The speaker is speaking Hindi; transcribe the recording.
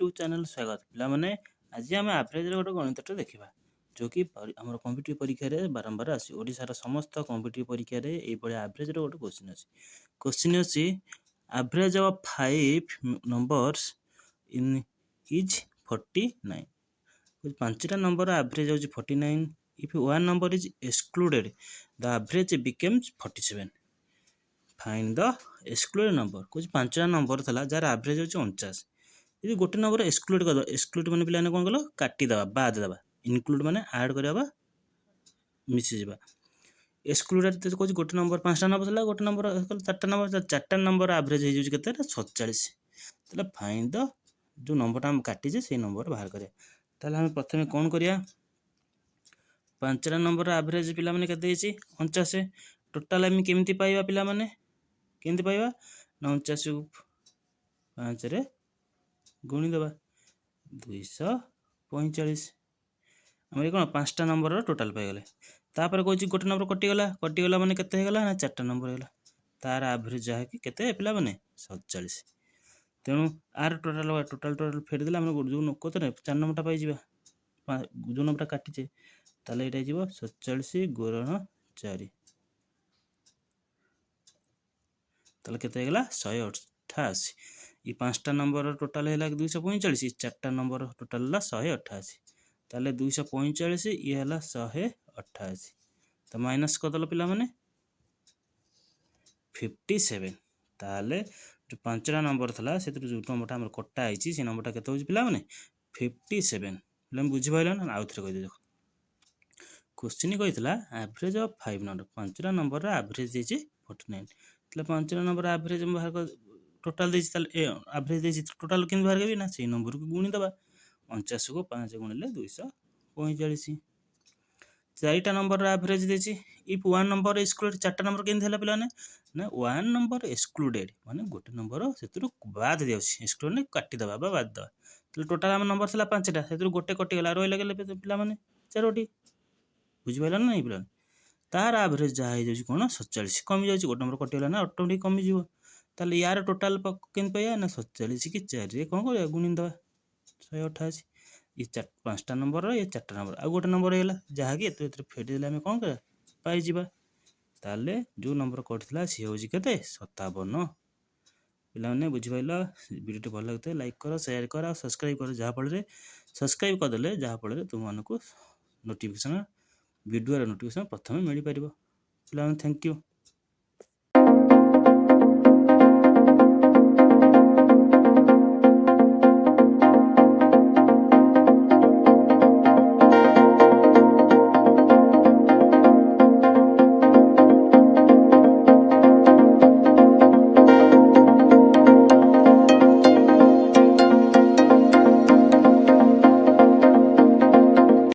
यूट्यूब चैनल स्वागत पे आज आम एवरेज गोटे गणित देखा जो कि आम कॉम्पिटिटिव परीक्षा बारंबार आस ओडार समस्त कॉम्पिटिटिव परीक्षा ये एवरेज गोटे क्वेश्चन अच्छी average of 5 numbers in is 49 पांचटा नंबर एवरेज होची 49 if one number is excluded the average becomes 47 find the excluded number कुछ पांचटा नंबर था जार एवरेज होची 49 यदि गोटे नंबर एक्सक्लूड कर एक्सक्लूड माने पिला कौन कल काटिदेवा बाद देवा इनक्लूड माने ऐड करवा मिसीजा एक्सक्लूडेड कौन गोटे नंबर पांचटा नंबर था गोटे नंबर चार्टा नंबर एवरेज हो के 47 फाइंड द जो नंबर हम काटिजे से नंबर बाहर करें प्रथम कौन करिया पांचटा नंबर एवरेज पिला माने केते 49 टोटाल आम केमती पाइबा पिला माने केमती पाइबा ना 49 को 5 रे गुणी देवा 245 आम कौन पांचटा नंबर टोटाल पाइगले तापर कौन गोटे नंबर कटिगला माने केते होगला ना चार्टा नंबर होगला तार एवरेज जहाँकि केते पिला माने 47 तेणु आर टोटाल फेरदेला जो कत 4 नंबरटा पाइबा जो नंबरटा काटिचे ताले एटा जीवो 47 गुणन 4 ताले केते होगला 188 ये पांचटा नंबर टोटाल है 245 चार्टा नंबर टोटाल 188 ताले 245 ये है 188 तो माइनस करदेल पिला माने 57 ताले जो पांचटा नंबर था से जो नंबरटा आम कटा है से नंबरटा केते होची पिला माने 57 पिला बुझी पाइल ना आउ थे कह क्वेश्चन कही एवरेज ऑफ 5 नंबर पांचटा नंबर एवरेज देछि 49 तले पांचटा नंबर एवरेज बाहर कर टोटाल एवरेज टोटाल केमती बाहर करी ना से नंबर को गुणी देवा 49 को 5 गुणिले 245 चारिटा नंबर एवरेज देछि इफ वन नंबर एक्सक्लूडेड चार्टा नंबर केमती हला पिला ना वन नंबर एक्सक्लूडेड माने गोटे नंबर सेतु बाद दिया एक्सक्लूड ने काटी देवा बाद देवा तो टोटाल आम नंबर था पांचटा सेतु गोटे कटिगला रही लगे पिला माने चारोटी बुझी पाइल ना नहीं पिला तार एवरेज जहाँ हो कौन 47 कमी जाए गोटे नंबर कटिगला ना ऑटोमेटिक कमी ताले यार टोटाल केमती पाइबा ना 47 कि 4 रे कौन कर गुणी देवा 188 ये पांचटा नंबर ये चार्टा नंबर आ गोटे नंबर होगा जहाँकि फेटिदेले आम कौन कर पाइबा ताले जो नंबर कटला सी हूँ के 57 पे बुझीपाल वीडियो भल लगे लाइक कर शेयर कर और सब्सक्राइब कर जहाँफल सब्सक्राइब करदे जहाँफल तुमको नोटिफिकेशन वीडियो नोटिफिकेशन प्रथम मिल पार पे थैंक यू।